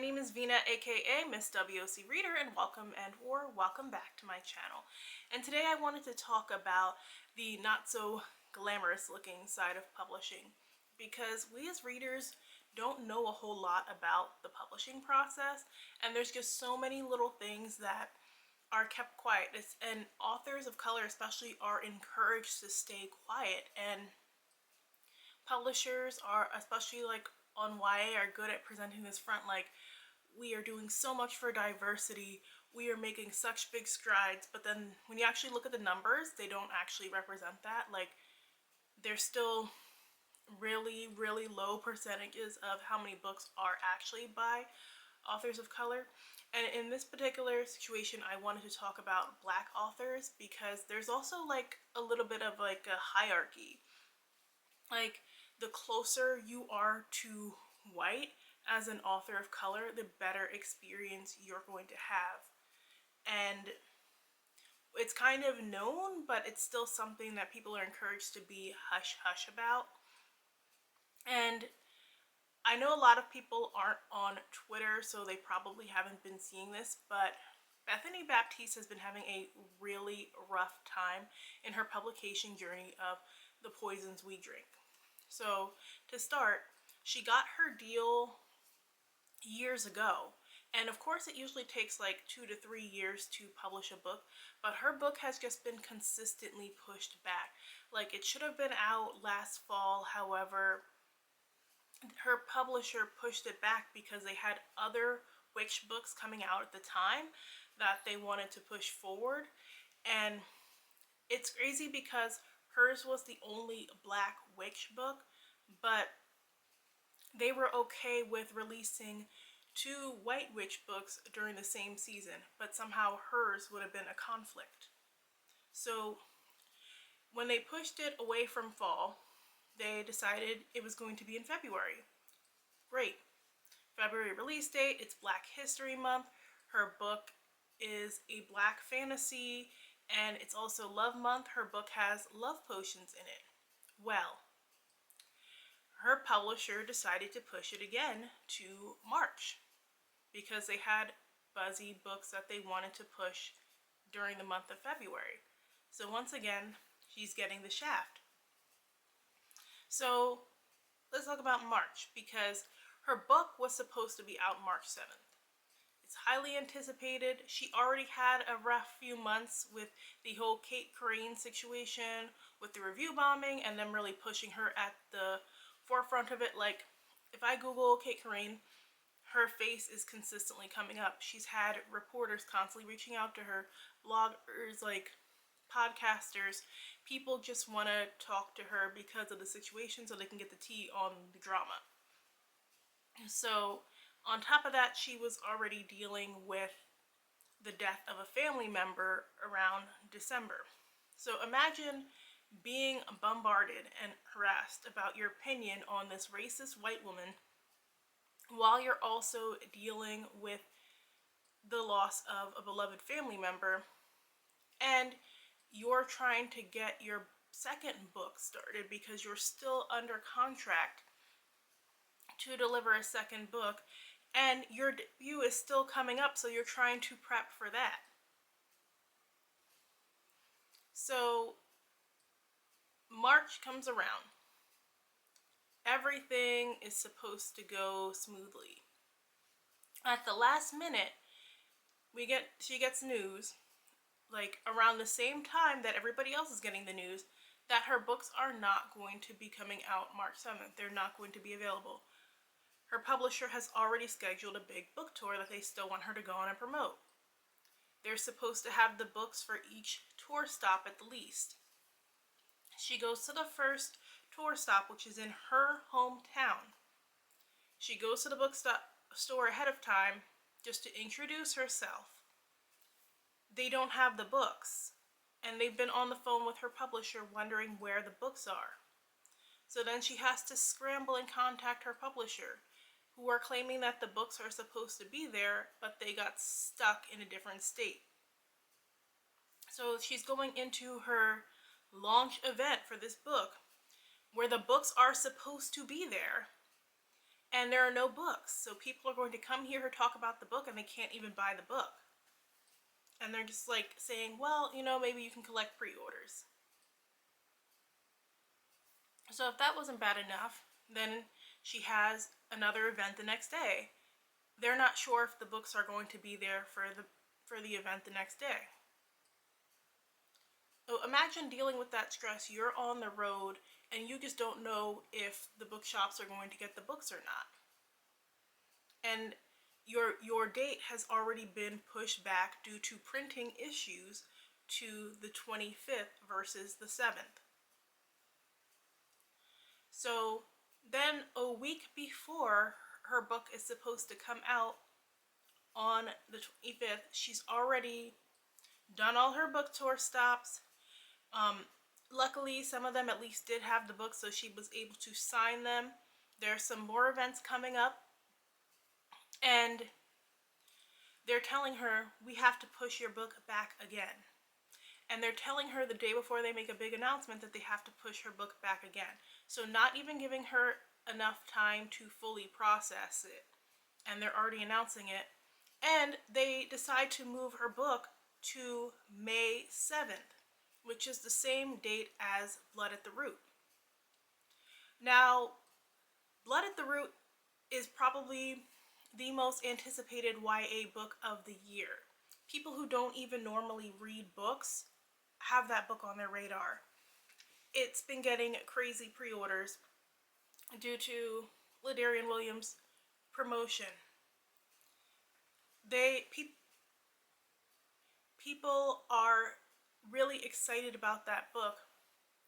my name is Vina, aka Miss WOC Reader, and welcome back to my channel. And today I wanted to talk about the not so glamorous looking side of publishing, because we as readers don't know a whole lot about the publishing process, and there's just so many little things that are kept quiet. And authors of color especially are encouraged to stay quiet, and publishers are, especially like on YA, are good at presenting this front like we are doing so much for diversity, we are making such big strides, but then when you actually look at the numbers, they don't actually represent that. Like, there's still really low percentages of how many books are actually by authors of color. And in this particular situation, I wanted to talk about Black authors because there's also like a little bit of like a hierarchy. Like, the closer you are to white as an author of color, the better experience you're going to have. And it's kind of known, but it's still something that people are encouraged to be hush hush about. And I know a lot of people aren't on Twitter, so they probably haven't been seeing this, but Bethany Baptiste has been having a really rough time in her publication journey of The Poisons We Drink. So to start, she got her deal years ago, and of course it usually takes like 2 to 3 years to publish a book, but her book has just been consistently pushed back. Like, it should have been out last fall, however her publisher pushed it back because they had other witch books coming out at the time that they wanted to push forward. And it's crazy because hers was the only Black witch book, but they were okay with releasing 2 white witch books during the same season, but somehow hers would have been a conflict. So when they pushed it away from fall, they decided it was going to be in February. Great. February release date, it's Black History Month. Her book is a Black fantasy, and it's also Love Month. Her book has love potions in it. Well, her publisher decided to push it again to March because they had buzzy books that they wanted to push during the month of February. So once again, she's getting the shaft. So let's talk about March, because her book was supposed to be out March 7th. It's highly anticipated. She already had a rough few months with the whole Kate Crane situation, with the review bombing, and them really pushing her at the forefront of it. Like, if I Google Kate Crane, her face is consistently coming up. She's had reporters constantly reaching out to her, bloggers, like podcasters. People just want to talk to her because of the situation so they can get the tea on the drama. So on top of that, she was already dealing with the death of a family member around December. So imagine being bombarded and harassed about your opinion on this racist white woman while you're also dealing with the loss of a beloved family member, and you're trying to get your second book started because you're still under contract to deliver a second book, and your debut is still coming up, so you're trying to prep for that. So March comes around. Everything is supposed to go smoothly. At the last minute, she gets news, like around the same time that everybody else is getting the news, that her books are not going to be coming out March 7th. They're not going to be available. Her publisher has already scheduled a big book tour that they still want her to go on and promote. They're supposed to have the books for each tour stop at the least. She goes to the first tour stop, which is in her hometown. She goes to the bookstore ahead of time just to introduce herself. They don't have the books, and they've been on the phone with her publisher wondering where the books are. So then she has to scramble and contact her publisher, who are claiming that the books are supposed to be there, but they got stuck in a different state. So she's going into her launch event for this book, where the books are supposed to be there, and there are no books. So people are going to come here to talk about the book and they can't even buy the book. And they're just like saying, well, you know, maybe you can collect pre-orders. So if that wasn't bad enough, then she has another event the next day. They're not sure if the books are going to be there for the event the next day. So imagine dealing with that stress. You're on the road and you just don't know if the bookshops are going to get the books or not. And your date has already been pushed back due to printing issues to the 25th versus the 7th. So then a week before her book is supposed to come out on the 25th, she's already done all her book tour stops. Luckily, some of them at least did have the book, so she was able to sign them. There's some more events coming up, and they're telling her, we have to push your book back again. And they're telling her the day before they make a big announcement that they have to push her book back again. So not even giving her enough time to fully process it. And they're already announcing it. And they decide to move her book to May 7th, which is the same date as Blood at the Root. Now, Blood at the Root is probably the most anticipated YA book of the year. People who don't even normally read books have that book on their radar. It's been getting crazy pre-orders due to Ladarian Williams' promotion. People are really excited about that book.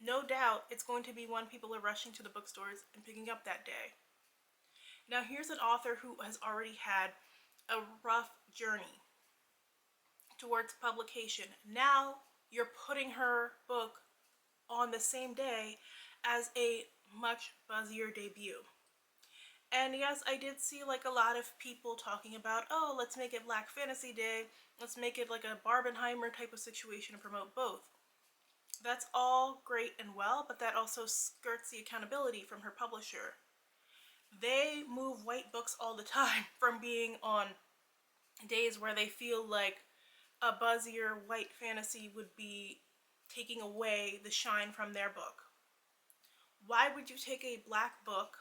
No doubt it's going to be one people are rushing to the bookstores and picking up that day. Now here's an author who has already had a rough journey towards publication. Now you're putting her book on the same day as a much buzzier debut. And yes, I did see like a lot of people talking about, oh, let's make it Black Fantasy Day. Let's make it like a Barbenheimer type of situation to promote both. That's all great and well, but that also skirts the accountability from her publisher. They move white books all the time from being on days where they feel like a buzzier white fantasy would be taking away the shine from their book. Why would you take a black book,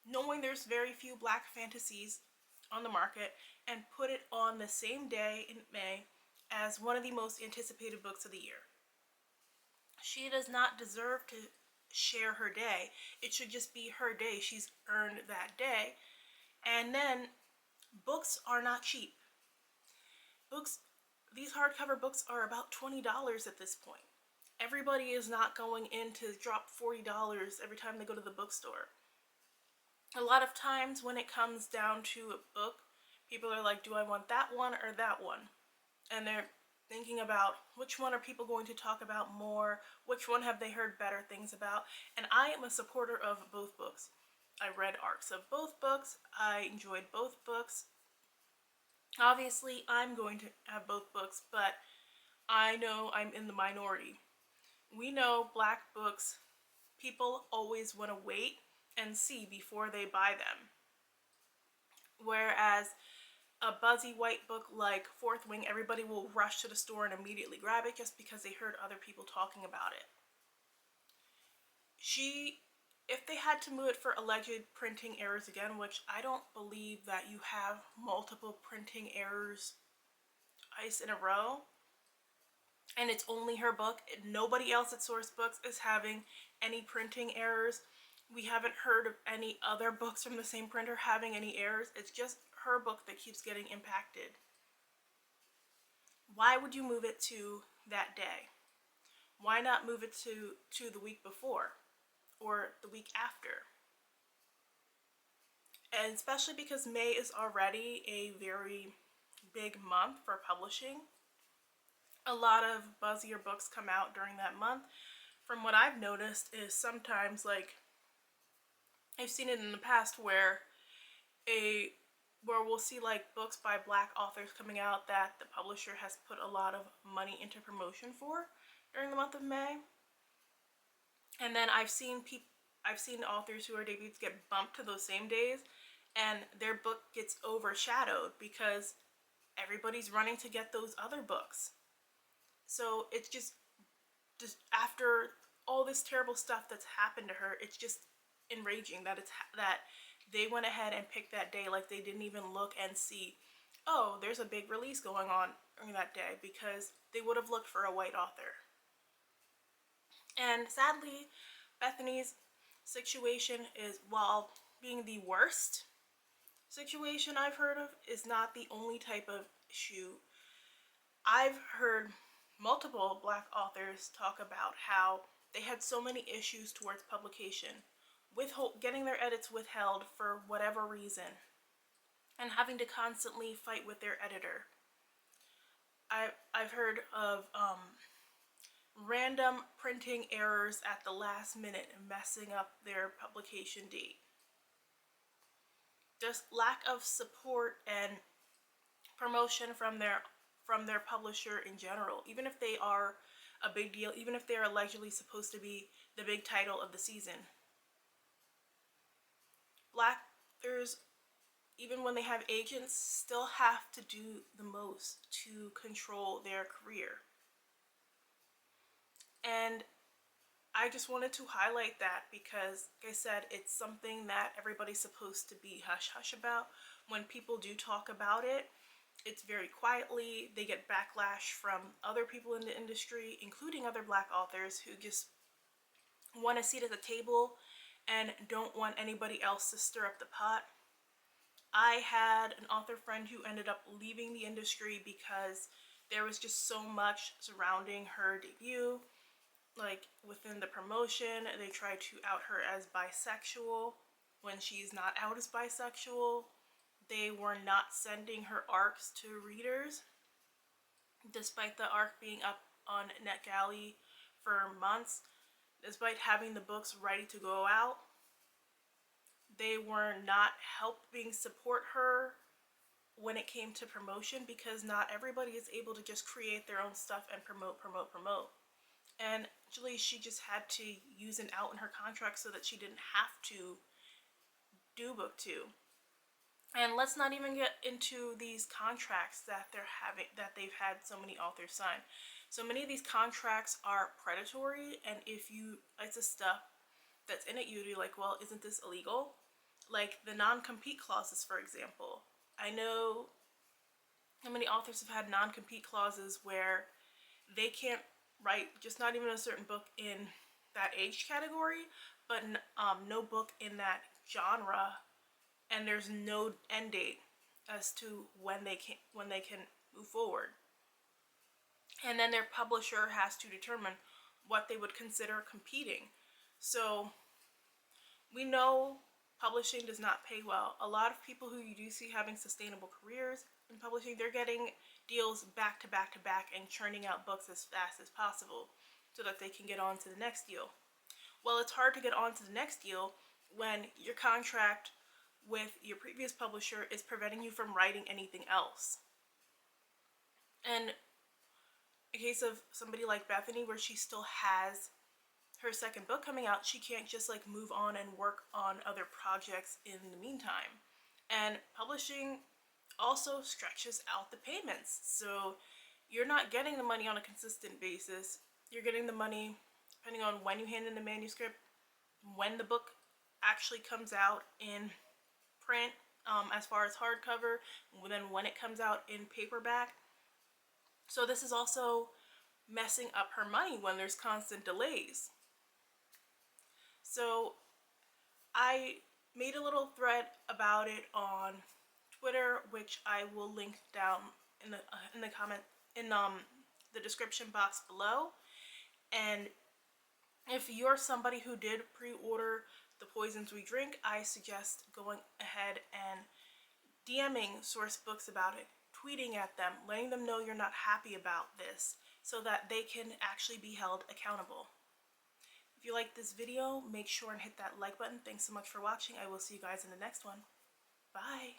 knowing there's very few black fantasies on the market, and put it on the same day in May as one of the most anticipated books of the year? She does not deserve to share her day. It should just be her day. She's earned that day. And then books are not cheap. These hardcover books are about $20 at this point. Everybody is not going in to drop $40 every time they go to the bookstore. A lot of times when it comes down to a book, people are like, do I want that one or that one? And they're thinking about which one are people going to talk about more, which one have they heard better things about, and I am a supporter of both books. I read arcs of both books, I enjoyed both books. Obviously, I'm going to have both books, but I know I'm in the minority. We know black books, people always want to wait and see before they buy them. Whereas a buzzy white book like Fourth Wing, everybody will rush to the store and immediately grab it just because they heard other people talking about it. If they had to move it for alleged printing errors again, which I don't believe that you have multiple printing errors twice in a row, and it's only her book, nobody else at Source Books is having any printing errors. We haven't heard of any other books from the same printer having any errors. It's just her book that keeps getting impacted. Why would you move it to that day? Why not move it to the week before or the week after? And especially because May is already a very big month for publishing. A lot of buzzier books come out during that month. From what I've noticed is sometimes, like, I've seen it in the past where we'll see like books by black authors coming out that the publisher has put a lot of money into promotion for during the month of May. And then I've seen authors who are debuts get bumped to those same days, and their book gets overshadowed because everybody's running to get those other books. So it's just after all this terrible stuff that's happened to her, it's just enraging that that they went ahead and picked that day, like they didn't even look and see, oh, there's a big release going on during that day, because they would have looked for a white author. And sadly, Bethany's situation is, while being the worst situation I've heard of, is not the only type of issue. I've heard multiple Black authors talk about how they had so many issues towards publication, getting their edits withheld for whatever reason, and having to constantly fight with their editor. I've heard of random printing errors at the last minute messing up their publication date. Just lack of support and promotion from their publisher in general, even if they are a big deal, even if they're allegedly supposed to be the big title of the season. Black authors, even when they have agents, still have to do the most to control their career. And I just wanted to highlight that because, like I said, it's something that everybody's supposed to be hush-hush about. When people do talk about it, it's very quietly. They get backlash from other people in the industry, including other Black authors who just want a seat at the table and don't want anybody else to stir up the pot. I had an author friend who ended up leaving the industry because there was just so much surrounding her debut. Like, within the promotion, they tried to out her as bisexual when she's not out as bisexual. They were not sending her arcs to readers, despite the arc being up on NetGalley for months. Despite having the books ready to go out, they were not helping support her when it came to promotion, because not everybody is able to just create their own stuff and promote. And actually, she just had to use an out in her contract so that she didn't have to do book 2. And let's not even get into these contracts that they've had so many authors sign. So many of these contracts are predatory, and if you like the stuff that's in it, you'd be like, well, isn't this illegal? Like the non-compete clauses, for example. I know how many authors have had non-compete clauses where they can't write just not even a certain book in that age category, but no book in that genre, and there's no end date as to when they can move forward. And then their publisher has to determine what they would consider competing. So we know publishing does not pay well. A lot of people who you do see having sustainable careers in publishing, they're getting deals back to back to back and churning out books as fast as possible so that they can get on to the next deal. Well, it's hard to get on to the next deal when your contract with your previous publisher is preventing you from writing anything else. And in case of somebody like Bethany, where she still has her second book coming out, she can't just like move on and work on other projects in the meantime. And publishing also stretches out the payments, so you're not getting the money on a consistent basis. You're getting the money depending on when you hand in the manuscript, when the book actually comes out in print, as far as hardcover, and then when it comes out in paperback. So this is also messing up her money when there's constant delays. So I made a little thread about it on Twitter, which I will link down in the comment in the description box below. And if you're somebody who did pre-order The Poisons We Drink, I suggest going ahead and DMing Source Books about it, tweeting at them, letting them know you're not happy about this so that they can actually be held accountable. If you like this video, make sure and hit that like button. Thanks so much for watching. I will see you guys in the next one. Bye.